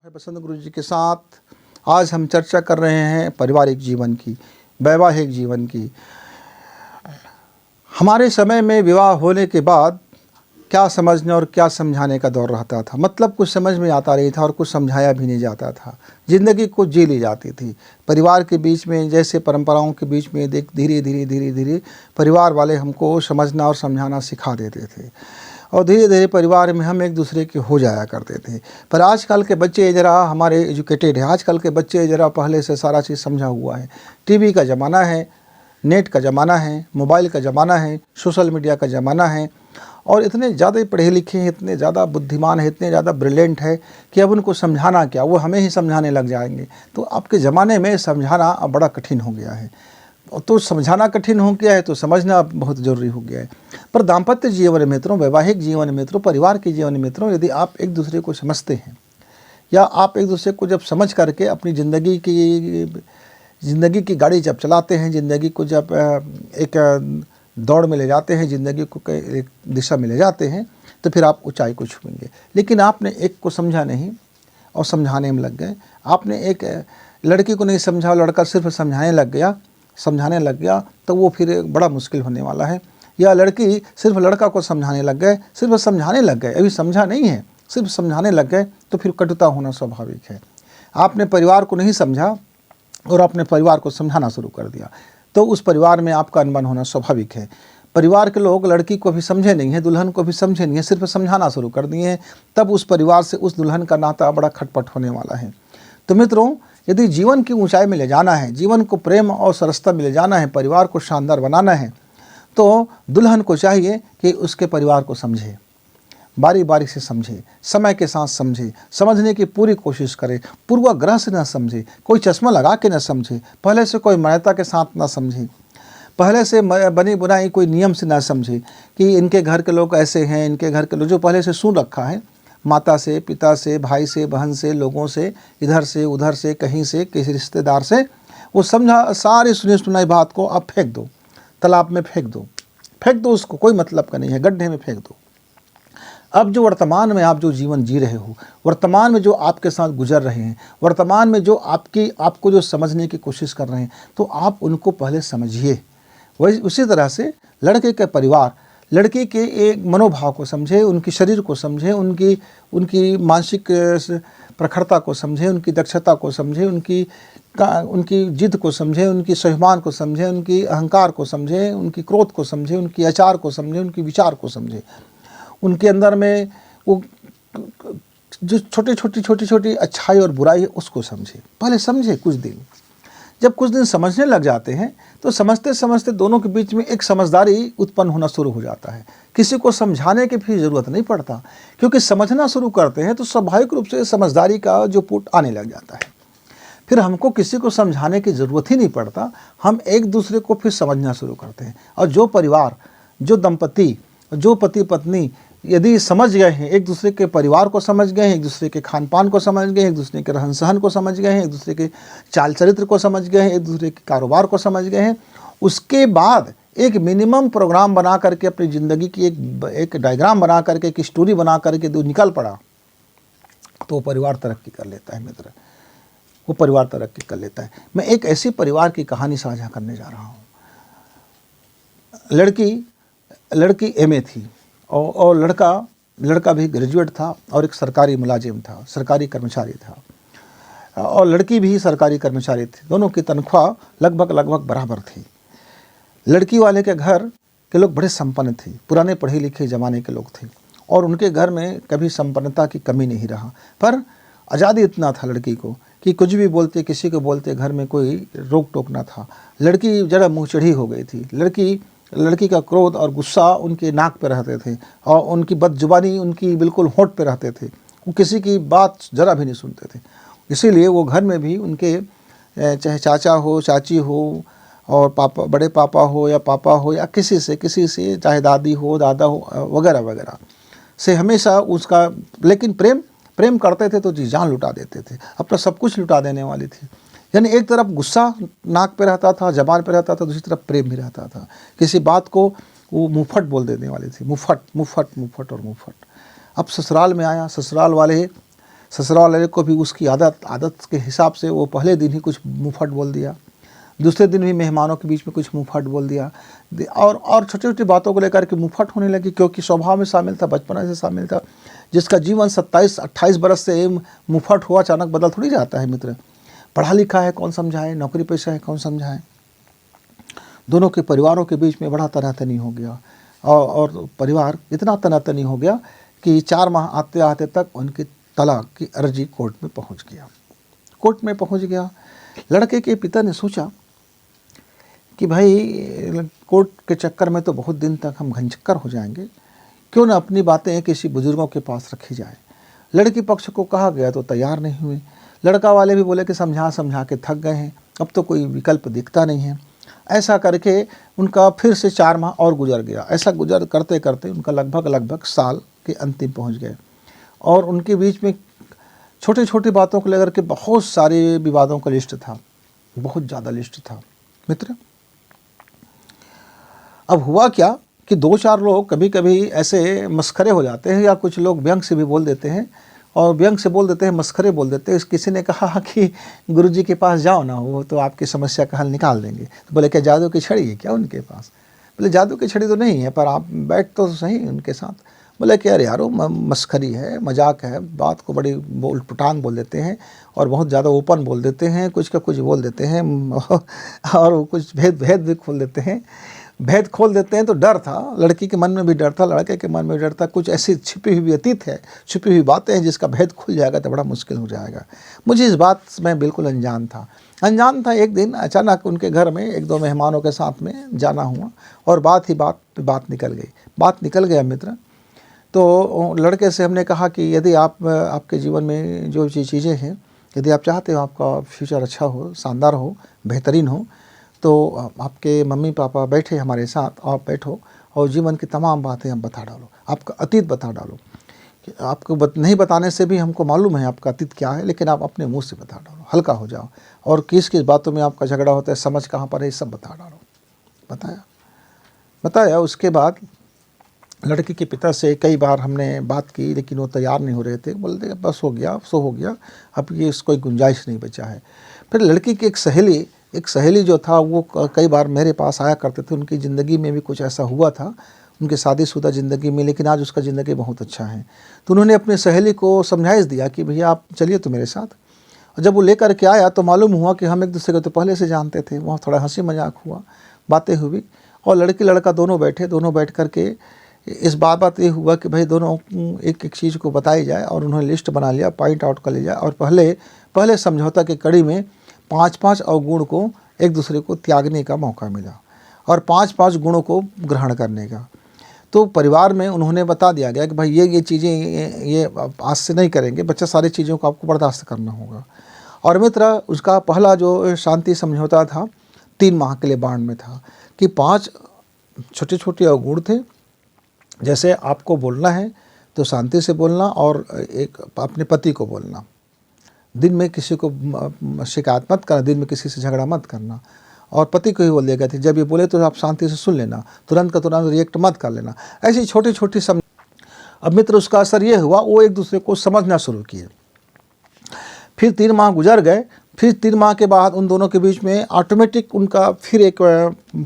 बसंत गुरु जी के साथ आज हम चर्चा कर रहे हैं पारिवारिक जीवन की, वैवाहिक जीवन की। हमारे समय में विवाह होने के बाद क्या समझने और क्या समझाने का दौर रहता था। मतलब कुछ समझ में आता नहीं था और कुछ समझाया भी नहीं जाता था। ज़िंदगी कुछ जी ली जाती थी परिवार के बीच में, जैसे परंपराओं के बीच में। धीरे धीरे परिवार वाले हमको समझना और समझाना सिखा देते थे और धीरे धीरे परिवार में हम एक दूसरे के हो जाया करते थे। पर आजकल के बच्चे ज़रा हमारे एजुकेटेड हैं। आजकल के बच्चे ज़रा पहले से सारा चीज़ समझा हुआ है। टीवी का ज़माना है, नेट का ज़माना है, मोबाइल का ज़माना है, सोशल मीडिया का ज़माना है और इतने ज़्यादा पढ़े लिखे हैं, इतने ज़्यादा बुद्धिमान हैं, इतने ज़्यादा ब्रिलियंट है कि अब उनको समझाना क्या, वो हमें ही समझाने लग जाएंगे। तो अब के ज़माने में समझाना अब बड़ा कठिन हो गया है। तो समझाना कठिन हो गया है तो समझना बहुत ज़रूरी हो गया है। पर दाम्पत्य जीवन मित्रों, वैवाहिक जीवन मित्रों, परिवार के जीवन मित्रों, यदि आप एक दूसरे को समझते हैं या आप एक दूसरे को जब समझ करके अपनी ज़िंदगी की गाड़ी जब चलाते हैं, ज़िंदगी को जब एक दौड़ में ले जाते हैं, ज़िंदगी को एक दिशा में ले जाते हैं, तो फिर आप ऊंचाई को छूएंगे। लेकिन आपने एक को समझा नहीं और समझाने में लग गए। आपने एक लड़की को नहीं समझा, लड़का सिर्फ समझाने लग गया तो वो फिर बड़ा मुश्किल होने वाला है। या लड़की सिर्फ लड़का को समझाने लग गए, सिर्फ समझाने लग गए, अभी समझा नहीं है, सिर्फ समझाने लग गए, तो फिर कटुता होना स्वाभाविक है। आपने परिवार को नहीं समझा और अपने परिवार को समझाना शुरू कर दिया तो उस परिवार में आपका अनबन होना स्वाभाविक है। परिवार के लोग लड़की को भी समझे नहीं है, दुल्हन को भी समझे नहीं है, सिर्फ समझाना शुरू कर दिए हैं, तब उस परिवार से उस दुल्हन का नाता बड़ा खटपट होने वाला है। तो मित्रों, यदि जीवन की ऊंचाई में ले जाना है, जीवन को प्रेम और सरसता में ले जाना है, परिवार को शानदार बनाना है, तो दुल्हन को चाहिए कि उसके परिवार को समझे, बारी बारी से समझे, समय के साथ समझे, समझने की पूरी कोशिश करे, पूर्वाग्रह से न समझे, कोई चश्मा लगा के न समझे, पहले से कोई मान्यता के साथ न समझे, पहले से बनी बुनाई कोई नियम से न समझे कि इनके घर के लोग ऐसे हैं, इनके घर के लोग, जो पहले से सुन रखा है माता से, पिता से, भाई से, बहन से, लोगों से, इधर से उधर से, कहीं से, किसी रिश्तेदार से, वो समझा सारी सुनी सुनाई बात को आप फेंक दो, तालाब में फेंक दो उसको, कोई मतलब का नहीं है, गड्ढे में फेंक दो। अब जो वर्तमान में आप जो जीवन जी रहे हो, वर्तमान में जो आपके साथ गुजर रहे हैं, वर्तमान में जो आपको जो समझने की कोशिश कर रहे हैं, तो आप उनको पहले समझिए। वही उसी तरह से लड़के के परिवार लड़की के एक मनोभाव को समझे, उनकी शरीर को समझे, उनकी मानसिक प्रखरता को समझे, उनकी दक्षता को समझे, उनकी जिद को समझे, उनकी स्वाभिमान को समझे, उनकी अहंकार को समझे, उनकी क्रोध को समझे, उनकी आचार को समझे, उनकी विचार को समझे, उनके अंदर में वो जो छोटी अच्छाई और बुराई है उसको समझे। पहले समझे कुछ दिन, जब कुछ दिन समझने लग जाते हैं तो समझते समझते दोनों के बीच में एक समझदारी उत्पन्न होना शुरू हो जाता है। किसी को समझाने की भी ज़रूरत नहीं पड़ता, क्योंकि समझना शुरू करते हैं तो स्वाभाविक रूप से समझदारी का जो पुट आने लग जाता है। फिर हमको किसी को समझाने की ज़रूरत ही नहीं पड़ता, हम एक दूसरे को फिर समझना शुरू करते हैं। और जो परिवार, जो दंपति, जो पति पत्नी यदि समझ गए हैं, एक दूसरे के परिवार को समझ गए हैं, एक दूसरे के खान पान को समझ गए हैं, एक दूसरे के रहन सहन को समझ गए हैं, एक दूसरे के चाल चरित्र को समझ गए हैं, एक दूसरे के कारोबार को समझ गए हैं, उसके बाद एक मिनिमम प्रोग्राम बना करके अपनी ज़िंदगी की एक डायग्राम बना करके, एक स्टोरी बना करके जो निकल पड़ा, तो वो परिवार तरक्की कर लेता है मित्र, वो परिवार तरक्की कर लेता है। मैं एक ऐसी परिवार की कहानी साझा करने जा रहा हूँ। लड़की एमए थी और लड़का भी ग्रेजुएट था और एक सरकारी मुलाजिम था, सरकारी कर्मचारी था, और लड़की भी सरकारी कर्मचारी थी। दोनों की तनख्वाह लगभग बराबर थी। लड़की वाले के घर के लोग बड़े संपन्न थे, पुराने पढ़े लिखे ज़माने के लोग थे और उनके घर में कभी संपन्नता की कमी नहीं रहा। पर आज़ादी इतना था लड़की को कि कुछ भी बोलते, किसी को बोलते, घर में कोई रोक टोक ना था। लड़की जरा मुँह चढ़ी हो गई थी। लड़की का क्रोध और गुस्सा उनके नाक पे रहते थे और उनकी बदजुबानी उनकी बिल्कुल होंठ पे रहते थे। वो किसी की बात जरा भी नहीं सुनते थे। इसीलिए वो घर में भी उनके चाहे चाचा हो, चाची हो, और पापा, बड़े पापा हो या किसी से चाहे दादी हो, दादा हो, वगैरह वगैरह से हमेशा उसका, लेकिन प्रेम करते थे तो जी जान लुटा देते थे, अपना सब कुछ लुटा देने वाली थी। यानी एक तरफ गुस्सा नाक पे रहता था, ज़बान पे रहता था, दूसरी तरफ प्रेम भी रहता था। किसी बात को वो मुँहफट बोल देने वाली थी, मुँहफट। अब ससुराल में आया, ससुराल वाले ससुराल वाले को भी उसकी आदत के हिसाब से वो पहले दिन ही कुछ मुँहफट बोल दिया, दूसरे दिन भी मेहमानों के बीच में कुछ मुँहफट बोल दिया, और छोटी छोटी बातों को लेकर के मुँहफट होने लगी, क्योंकि स्वभाव में शामिल था, बचपन से शामिल था। जिसका जीवन 27-28 बरस से मुँहफट हुआ अचानक बदल थोड़ी जाता है मित्र। पढ़ा लिखा है कौन समझाए, नौकरी पेशा है कौन समझाए। दोनों के परिवारों के बीच में बड़ा तनातनी हो गया, और परिवार इतना तनातनी हो गया कि 4 माह आते आते तक उनकी तलाक की अर्जी कोर्ट में पहुंच गया। लड़के के पिता ने सोचा कि भाई कोर्ट के चक्कर में तो बहुत दिन तक हम घनचक्कर हो जाएंगे, क्यों ना अपनी बातें किसी बुजुर्गों के पास रखी जाए। लड़की पक्ष को कहा गया तो तैयार नहीं हुए। लड़का वाले भी बोले कि समझा के थक गए हैं, अब तो कोई विकल्प दिखता नहीं है। ऐसा करके उनका फिर से 4 माह और गुजर गया। ऐसा गुजर करते करते उनका लगभग साल के अंतिम पहुंच गए, और उनके बीच में छोटी छोटी बातों को लेकर के बहुत सारे विवादों का लिस्ट था, बहुत ज़्यादा लिस्ट था मित्र। अब हुआ क्या कि 2-4 लोग कभी कभी ऐसे मस्खरे हो जाते हैं, या कुछ लोग व्यंग से भी बोल देते हैं, और व्यंग से बोल देते हैं, मस्खरे बोल देते हैं। किसी ने कहा कि गुरुजी के पास जाओ ना, वो तो आपकी समस्या का हल निकाल देंगे। तो बोले क्या जादू की छड़ी है क्या उनके पास? बोले जादू की छड़ी तो नहीं है, पर आप बैठ तो सही उनके साथ। बोले कि अरे यारो मस्खरी है, मजाक है, बात को बड़ी उलटपुटांग बोल देते हैं, और बहुत ज़्यादा ओपन बोल देते हैं, कुछ का कुछ बोल देते हैं, और कुछ भेद भी खोल देते हैं। भेद खोल देते हैं तो डर था, लड़की के मन में भी डर था, लड़के के मन में भी डर था। कुछ ऐसी छिपी हुई अतीत है, छिपी हुई बातें हैं जिसका भेद खुल जाएगा तो बड़ा मुश्किल हो जाएगा। मुझे इस बात में बिल्कुल अनजान था। एक दिन अचानक उनके घर में 1-2 मेहमानों के साथ में जाना हुआ, और बात निकल गया मित्र। तो लड़के से हमने कहा कि यदि आपके जीवन में जो चीज़ें हैं, यदि आप चाहते हो आपका फ्यूचर अच्छा हो, शानदार हो, बेहतरीन हो, तो आपके मम्मी पापा बैठे हमारे साथ, आप बैठो और जीवन की तमाम बातें हम बता डालो, आपका अतीत बता डालो। आपको नहीं बताने से भी हमको मालूम है आपका अतीत क्या है, लेकिन आप अपने मुंह से बता डालो, हल्का हो जाओ। और किस किस बातों में आपका झगड़ा होता है, समझ कहाँ पर है, सब बता डालो। बताया। उसके बाद लड़की के पिता से कई बार हमने बात की, लेकिन वो तैयार नहीं हो रहे थे। बोलते बस हो गया, अब ये इसको गुंजाइश नहीं बचा है। फिर लड़की की एक सहेली जो था, वो कई बार मेरे पास आया करते थे। उनकी ज़िंदगी में भी कुछ ऐसा हुआ था, उनकी शादीशुदा ज़िंदगी में, लेकिन आज उसका ज़िंदगी बहुत अच्छा है। तो उन्होंने अपनी सहेली को समझाइश दिया कि भैया आप चलिए तो मेरे साथ। और जब वो लेकर के आया तो मालूम हुआ कि हम एक दूसरे को तो पहले से जानते थे। वहाँ थोड़ा हंसी मजाक हुआ, बातें हुई, और लड़की लड़का दोनों बैठ कर के इस बात ये हुआ कि भाई दोनों एक चीज़ को बताई जाए, और उन्होंने लिस्ट बना लिया, पॉइंट आउट कर लिया, और पहले समझौता की कड़ी में 5-5 अवगुण को एक दूसरे को त्यागने का मौका मिला, और 5-5 गुणों को ग्रहण करने का। तो परिवार में उन्होंने बता दिया गया कि भाई ये चीज़ें ये आज से नहीं करेंगे, बच्चा सारी चीज़ों को आपको बर्दाश्त करना होगा। और मित्र, उसका पहला जो शांति समझौता था 3 माह के लिए बांड में था कि 5 छोटे छोटे अवगुण थे। जैसे आपको बोलना है तो शांति से बोलना, और एक अपने पति को बोलना, दिन में किसी को शिकायत मत करना, दिन में किसी से झगड़ा मत करना, और पति को ही बोल दिया गया था जब ये बोले तो आप शांति से सुन लेना, तुरंत का तुरंत रिएक्ट मत कर लेना। ऐसी छोटी छोटी अब मित्र, उसका असर ये हुआ, वो एक दूसरे को समझना शुरू किए। फिर 3 माह गुजर गए। फिर 3 माह के बाद उन दोनों के बीच में ऑटोमेटिक उनका फिर एक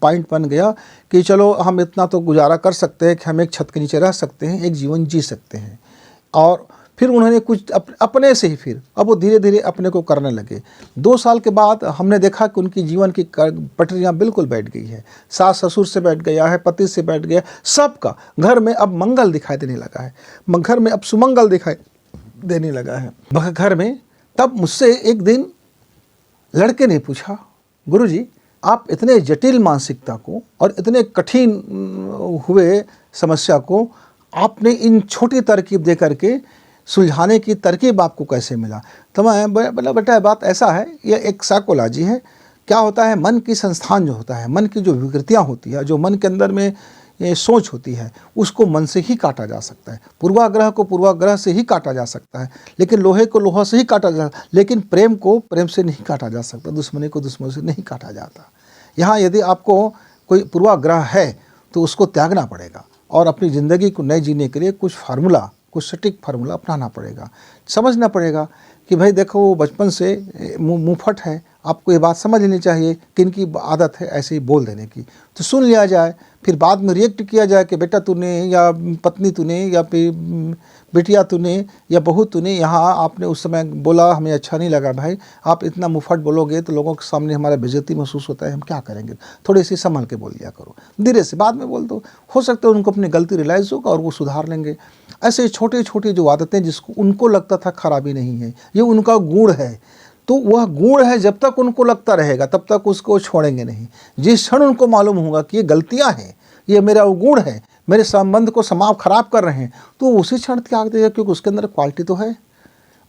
पॉइंट बन गया कि चलो हम इतना तो गुजारा कर सकते हैं कि हम एक छत के नीचे रह सकते हैं, एक जीवन जी सकते हैं। और फिर उन्होंने कुछ अपने से ही फिर अब वो धीरे धीरे अपने को करने लगे। 2 साल के बाद हमने देखा कि उनकी जीवन की पटरियाँ बिल्कुल बैठ गई है। सास ससुर से बैठ गया है, पति से बैठ गया, सबका घर में अब मंगल दिखाई देने लगा है, घर में अब सुमंगल दिखाई देने लगा है घर में। तब मुझसे एक दिन लड़के ने पूछा, गुरुजी आप इतने जटिल मानसिकता को और इतने कठिन हुए समस्या को आपने इन छोटी तरकीब दे करके सुलझाने की तरकीब आपको कैसे मिला? तो मैं बोला बेटा बात ऐसा है, यह एक साइकोलॉजी है। क्या होता है, मन की संस्थान जो होता है, मन की जो विकृतियाँ होती है, जो मन के अंदर में ये सोच होती है, उसको मन से ही काटा जा सकता है। पूर्वाग्रह को पूर्वाग्रह से ही काटा जा सकता है, लेकिन लोहे को लोहा से ही काटा जा सकता है, लेकिन प्रेम को प्रेम से नहीं काटा जा सकता, दुश्मनी को दुश्मनी से नहीं काटा जाता। यहाँ यदि आपको कोई पूर्वाग्रह है तो उसको त्यागना पड़ेगा, और अपनी ज़िंदगी को नए जीने के लिए कुछ फार्मूला कुछ सटीक फार्मूला अपनाना पड़ेगा। समझना पड़ेगा कि भाई देखो वो बचपन से मुँहफट है, आपको ये बात समझ लेनी चाहिए कि इनकी आदत है ऐसे ही बोल देने की, तो सुन लिया जाए, फिर बाद में रिएक्ट किया जाए कि बेटा तूने या पत्नी तूने या फिर बिटिया तूने या बहू तूने यहाँ आपने उस समय बोला, हमें अच्छा नहीं लगा। भाई आप इतना मुँहफट बोलोगे तो लोगों के सामने हमारा बेइज्जती महसूस होता है, हम क्या करेंगे। थोड़ी सी संभल के बोल दिया करो, धीरे से बाद में बोल दो, हो सकता है उनको अपनी गलती रियलाइज़ होगा और वो सुधार लेंगे। ऐसे छोटे छोटे जो आदतें जिसको उनको लगता था खराबी नहीं है, ये उनका गुण है, तो वह गुण है, जब तक उनको लगता रहेगा तब तक उसको छोड़ेंगे नहीं। जिस क्षण उनको मालूम होगा कि ये गलतियां हैं, ये मेरा गुण है, मेरे संबंध को खराब कर रहे हैं, तो उसी क्षण त्याग देगा, क्योंकि उसके अंदर क्वालिटी तो है,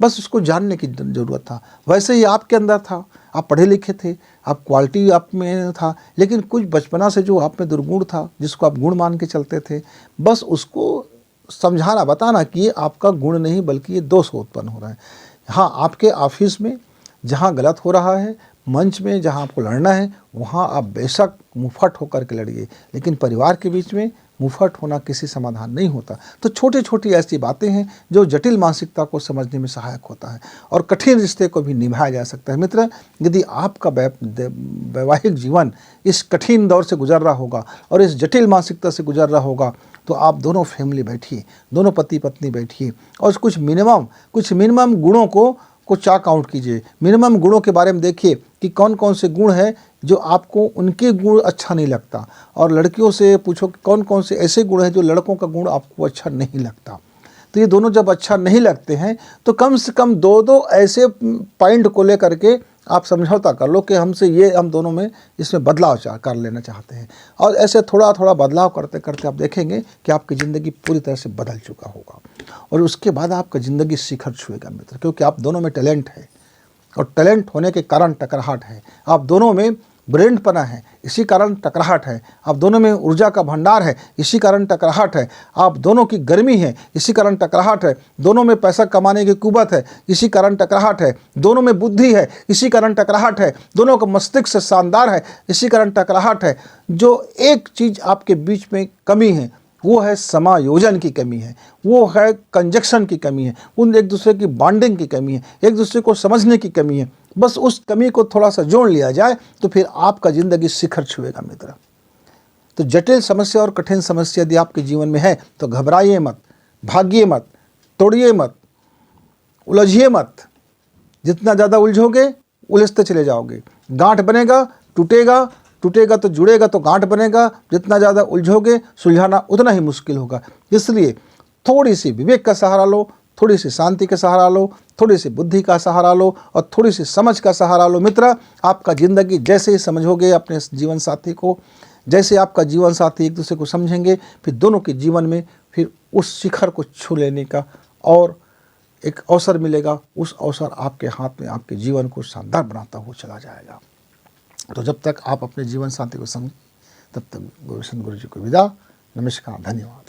बस उसको जानने की ज़रूरत था। वैसे ही आपके अंदर था, आप पढ़े लिखे थे, आप क्वालिटी आप में था, लेकिन कुछ बचपना से जो आप में दुर्गुण था, जिसको आप गुण मान के चलते थे, बस उसको समझाना, बताना कि ये आपका गुण नहीं बल्कि ये दोष उत्पन्न हो रहा है। हाँ, आपके ऑफिस में जहाँ गलत हो रहा है, मंच में जहाँ आपको लड़ना है, वहाँ आप बेशक मुँहफट होकर के लड़िए, लेकिन परिवार के बीच में मुँहफट होना किसी समाधान नहीं होता। तो छोटी छोटी ऐसी बातें हैं जो जटिल मानसिकता को समझने में सहायक होता है और कठिन रिश्ते को भी निभाया जा सकता है। मित्र, यदि आपका वैवाहिक जीवन इस कठिन दौर से गुजर रहा होगा और इस जटिल मानसिकता से गुजर रहा होगा, तो आप दोनों फैमिली बैठिए, दोनों पति पत्नी बैठिए और कुछ मिनिमम गुणों को चार्ट आउट कीजिए। मिनिमम गुणों के बारे में देखिए कि कौन कौन से गुण हैं जो आपको, उनके गुण अच्छा नहीं लगता, और लड़कियों से पूछो कि कौन कौन से ऐसे गुण हैं जो लड़कों का गुण आपको अच्छा नहीं लगता। तो ये दोनों जब अच्छा नहीं लगते हैं तो कम से कम दो ऐसे पॉइंट को लेकर के आप समझौता कर लो कि हम दोनों में इसमें बदलाव कर लेना चाहते हैं, और ऐसे थोड़ा थोड़ा बदलाव करते करते आप देखेंगे कि आपकी ज़िंदगी पूरी तरह से बदल चुका होगा, और उसके बाद आपका ज़िंदगी शिखर छुएगा मित्र, क्योंकि आप दोनों में टैलेंट है, और टैलेंट होने के कारण टकराहट है। आप दोनों में ब्रेनपना है, इसी कारण टकराहट है। आप दोनों में ऊर्जा का भंडार है, इसी कारण टकराहट है। आप दोनों की गर्मी है, इसी कारण टकराहट है। दोनों में पैसा कमाने की कुवत है, इसी कारण टकराहट है। दोनों में बुद्धि है, इसी कारण टकराहट है। दोनों का मस्तिष्क शानदार है, इसी कारण टकराहट है। जो एक चीज़ आपके बीच में कमी है वो है समायोजन की कमी है, वो है कंजक्शन की कमी है, उन एक दूसरे की बॉन्डिंग की कमी है, एक दूसरे को समझने की कमी है। बस उस कमी को थोड़ा सा जोड़ लिया जाए तो फिर आपका ज़िंदगी शिखर छुएगा मित्र। तो जटिल समस्या और कठिन समस्या यदि आपके जीवन में है तो घबराइए मत, भागिए मत, तोड़िए मत, उलझिए मत। जितना ज़्यादा उलझोगे उलझते चले जाओगे। गांठ बनेगा, टूटेगा, टूटेगा तो जुड़ेगा तो गांठ बनेगा। जितना ज़्यादा उलझोगे सुलझाना उतना ही मुश्किल होगा। इसलिए थोड़ी सी विवेक का सहारा लो, थोड़ी सी शांति का सहारा लो, थोड़ी सी बुद्धि का सहारा लो और थोड़ी सी समझ का सहारा लो मित्र। आपका ज़िंदगी जैसे ही समझोगे अपने जीवन साथी को, जैसे आपका जीवन साथी एक दूसरे को समझेंगे, फिर दोनों के जीवन में फिर उस शिखर को छू लेने का और एक अवसर मिलेगा। उस अवसर आपके हाथ में आपके जीवन को शानदार बनाता हुआ चला जाएगा। तो जब तक आप अपने जीवन साथी को समझ, तब तक गुरु जी को विदा। नमस्कार, धन्यवाद।